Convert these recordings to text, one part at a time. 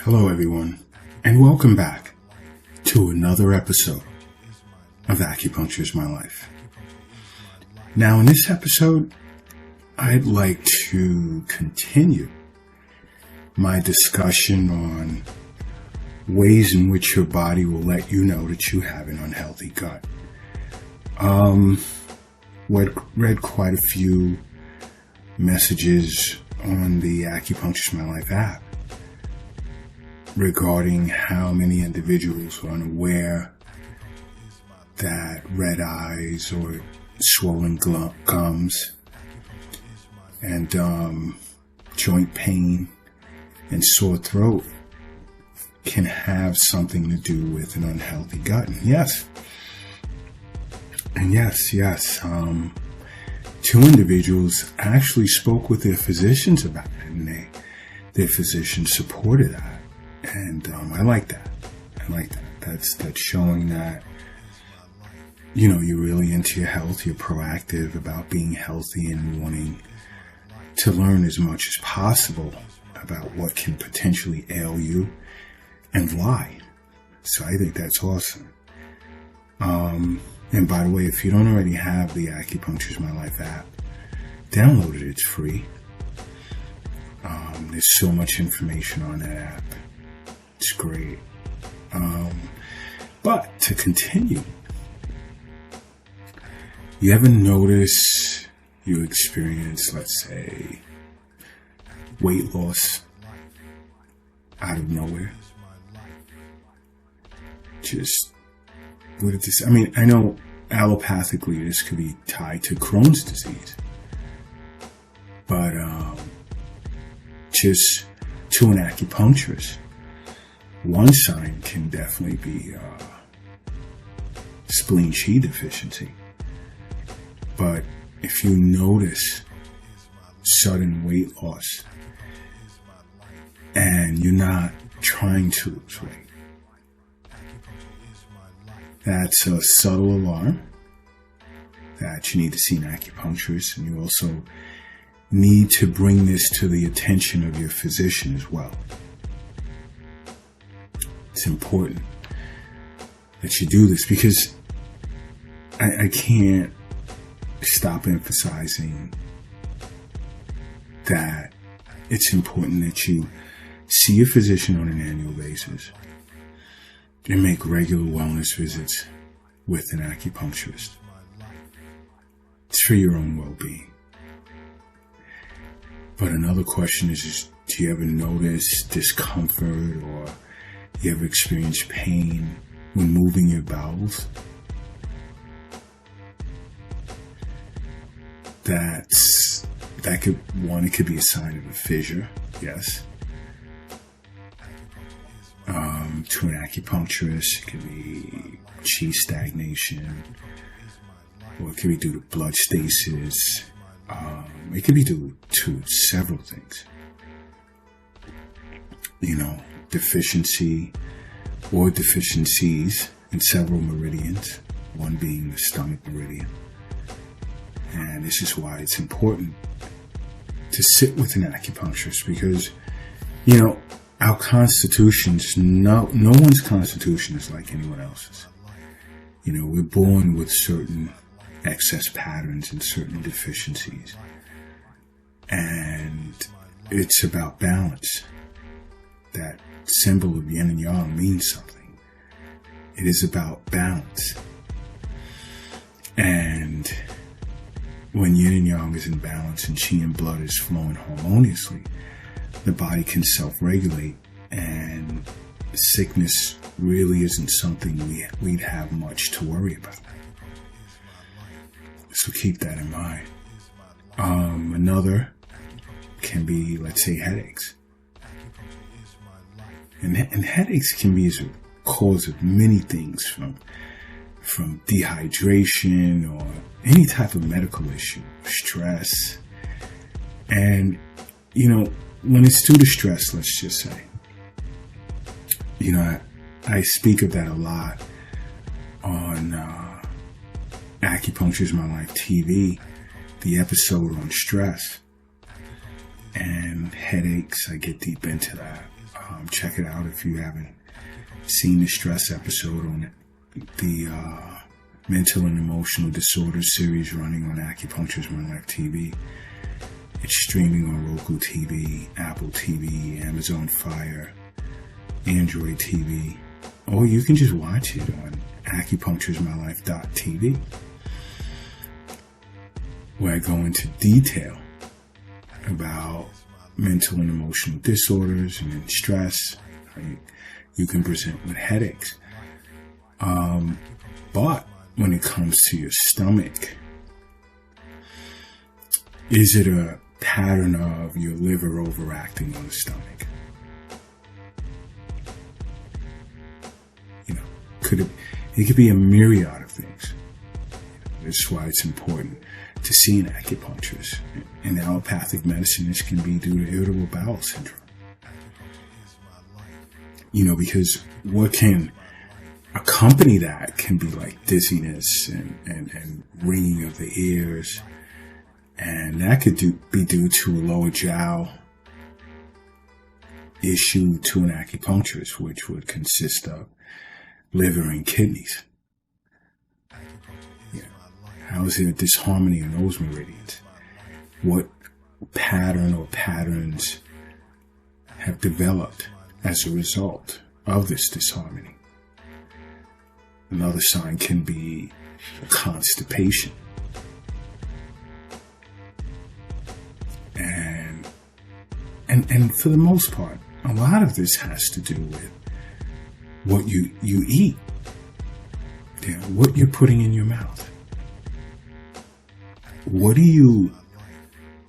Hello everyone, and welcome back to another episode of Acupuncture is My Life. Now in this episode, I'd like to continue my discussion on ways in which your body will let you know that you have an unhealthy gut. Read quite a few messages on the Acupuncture is My Life app regarding how many individuals are unaware that red eyes or swollen gums and joint pain and sore throat can have something to do with an unhealthy gut. And yes, two individuals actually spoke with their physicians about it, and their physicians supported that. And I like that. That's showing that, you're really into your health. You're proactive about being healthy and wanting to learn as much as possible about what can potentially ail you and why. So I think that's awesome. And by the way, if you don't already have the Acupuncture is My Life app, download it. It's free. There's so much information on that app. It's great. But to continue, you ever notice you experience, let's say, weight loss out of nowhere? I know allopathically this could be tied to Crohn's disease, but just to an acupuncturist, one sign can definitely be spleen qi deficiency. But if you notice sudden weight loss and you're not trying to lose weight, that's a subtle alarm that you need to see an acupuncturist, and you also need to bring this to the attention of your physician as well. It's important that you do this because I can't stop emphasizing that it's important that you see your physician on an annual basis and make regular wellness visits with an acupuncturist. It's for your own well-being. But another question is, do you ever notice discomfort or you ever experience pain when moving your bowels? It could be a sign of a fissure, yes. To an acupuncturist, it could be qi stagnation, or it could be due to blood stasis. It could be due to several things. Deficiency or deficiencies in several meridians, one being the stomach meridian. And this is why it's important to sit with an acupuncturist because, our constitutions, no one's constitution is like anyone else's. We're born with certain excess patterns and certain deficiencies. And it's about balance. That symbol of yin and yang means something. It is about balance. And when yin and yang is in balance and qi and blood is flowing harmoniously, the body can self-regulate, and sickness really isn't something we'd have much to worry about. So keep that in mind. Another can be, let's say, headaches. And headaches can be a cause of many things, from dehydration or any type of medical issue, stress. And, when it's due to stress, let's just say, I speak of that a lot on Acupuncture is My Life TV, the episode on stress and headaches. I get deep into that. Check it out if you haven't seen the stress episode on the mental and emotional disorders series running on Acupuncture's My Life TV. It's streaming on Roku TV, Apple TV, Amazon Fire, Android TV, or you can just watch it on acupuncturesmylife.tv, where I go into detail about mental and emotional disorders and then stress. Right? You can present with headaches. But when it comes to your stomach, is it a pattern of your liver overacting on the stomach? You know, it could be a myriad of things. That's why it's important to see an acupuncturist. In allopathic medicine, this can be due to irritable bowel syndrome. You know, because what can accompany that can be like dizziness and ringing of the ears. And that could be due to a lower jiao issue to an acupuncturist, which would consist of liver and kidneys. Yeah. How is there disharmony in those meridians? What pattern or patterns have developed as a result of this disharmony? Another sign can be constipation. And for the most part, a lot of this has to do with what you eat, what you're putting in your mouth. What are you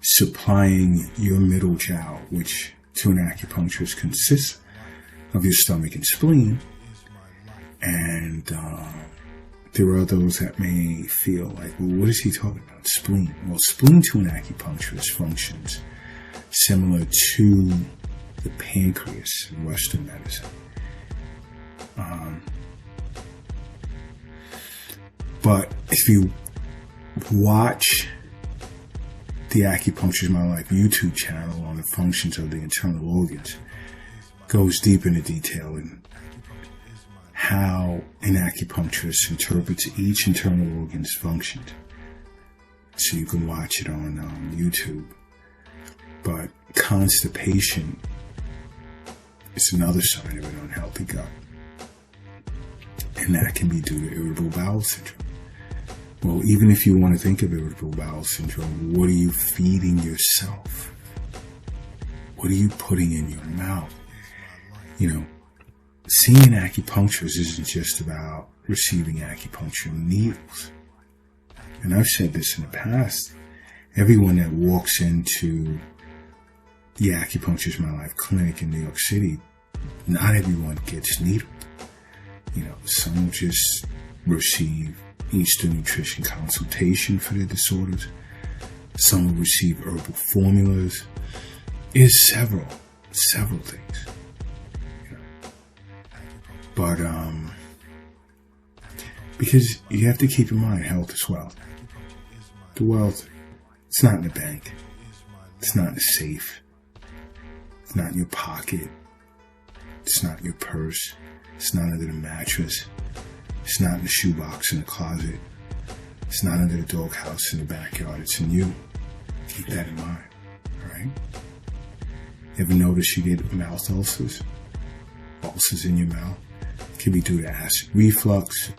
supplying your middle jiao, which to an acupuncturist consists of your stomach and spleen? And there are those that may feel like, well, what is he talking about? Spleen. Well, spleen to an acupuncturist functions similar to the pancreas in Western medicine. But if you watch the Acupuncture's My Life YouTube channel on the functions of the internal organs, it goes deep into detail in how an acupuncturist interprets each internal organ's function. So you can watch it on YouTube. But constipation is another sign of an unhealthy gut. And that can be due to irritable bowel syndrome. Well, even if you want to think of irritable bowel syndrome, what are you feeding yourself? What are you putting in your mouth? You know, seeing an acupuncturist isn't just about receiving acupuncture needles. And I've said this in the past. Everyone that walks into the Acupuncture's My Life clinic in New York City, not everyone gets needled. You know, some just receive Eastern nutrition consultation for their disorders. Some will receive herbal formulas. There's several things. You know. But because you have to keep in mind, health is wealth. The wealth, it's not in the bank. It's not in the safe. It's not in your pocket. It's not in your purse. It's not under the mattress. It's not in the shoebox in the closet. It's not under the doghouse in the backyard. It's in you. Keep that in mind, all right? Ever notice you get mouth ulcers? Ulcers in your mouth? It can be due to acid reflux,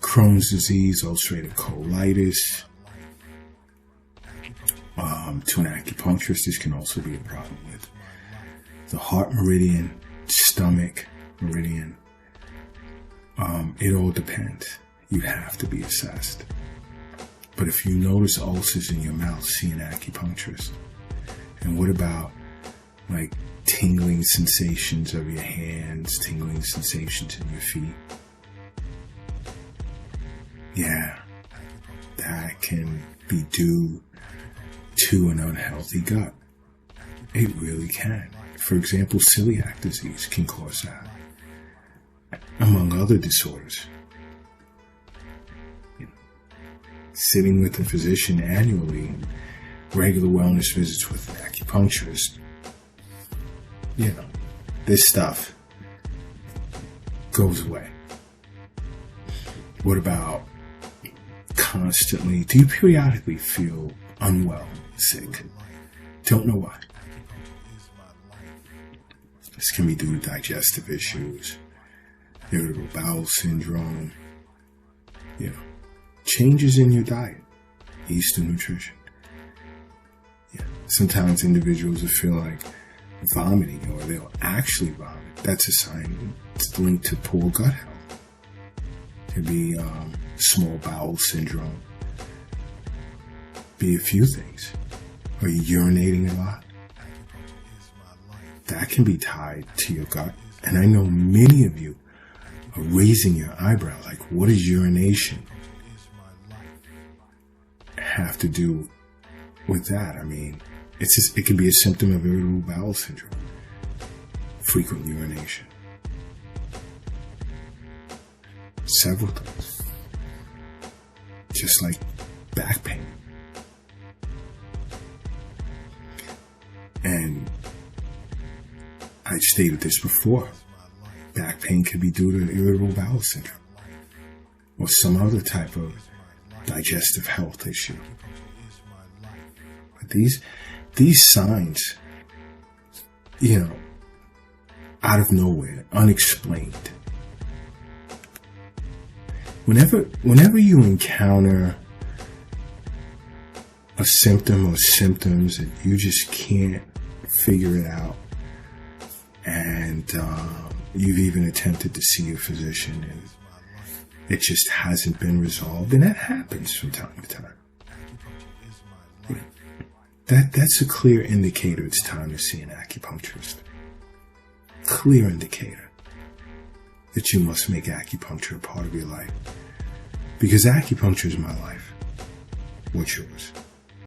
Crohn's disease, ulcerative colitis. To an acupuncturist, this can also be a problem with the heart meridian, stomach meridian. It all depends. You have to be assessed. But if you notice ulcers in your mouth, see an acupuncturist. And what about like tingling sensations of your hands, tingling sensations in your feet? Yeah, that can be due to an unhealthy gut. It really can. For example, celiac disease can cause that, among other disorders. Sitting with a physician annually, regular wellness visits with an acupuncturist this stuff goes away. What about do you periodically feel unwell, sick? Don't know why. This can be due to digestive issues, irritable bowel syndrome, changes in your diet, Eastern nutrition. Sometimes individuals will feel like vomiting, or they'll actually vomit. That's a sign it's linked to poor gut health. Could be small bowel syndrome. Be a few things. Are you urinating a lot? That can be tied to your gut. And I know many of you are raising your eyebrow, like, what does urination have to do with that? I mean, it can be a symptom of irritable bowel syndrome. Frequent urination. Several things. Just like back pain. And I stated this before. Back pain could be due to irritable bowel syndrome or some other type of digestive health issue. But these signs, out of nowhere, unexplained. Whenever you encounter a symptom or symptoms and you just can't figure it out, and you've even attempted to see a physician and it just hasn't been resolved, and that happens from time to time. That's a clear indicator it's time to see an acupuncturist. Clear indicator that you must make acupuncture a part of your life. Because acupuncture is my life. What's yours?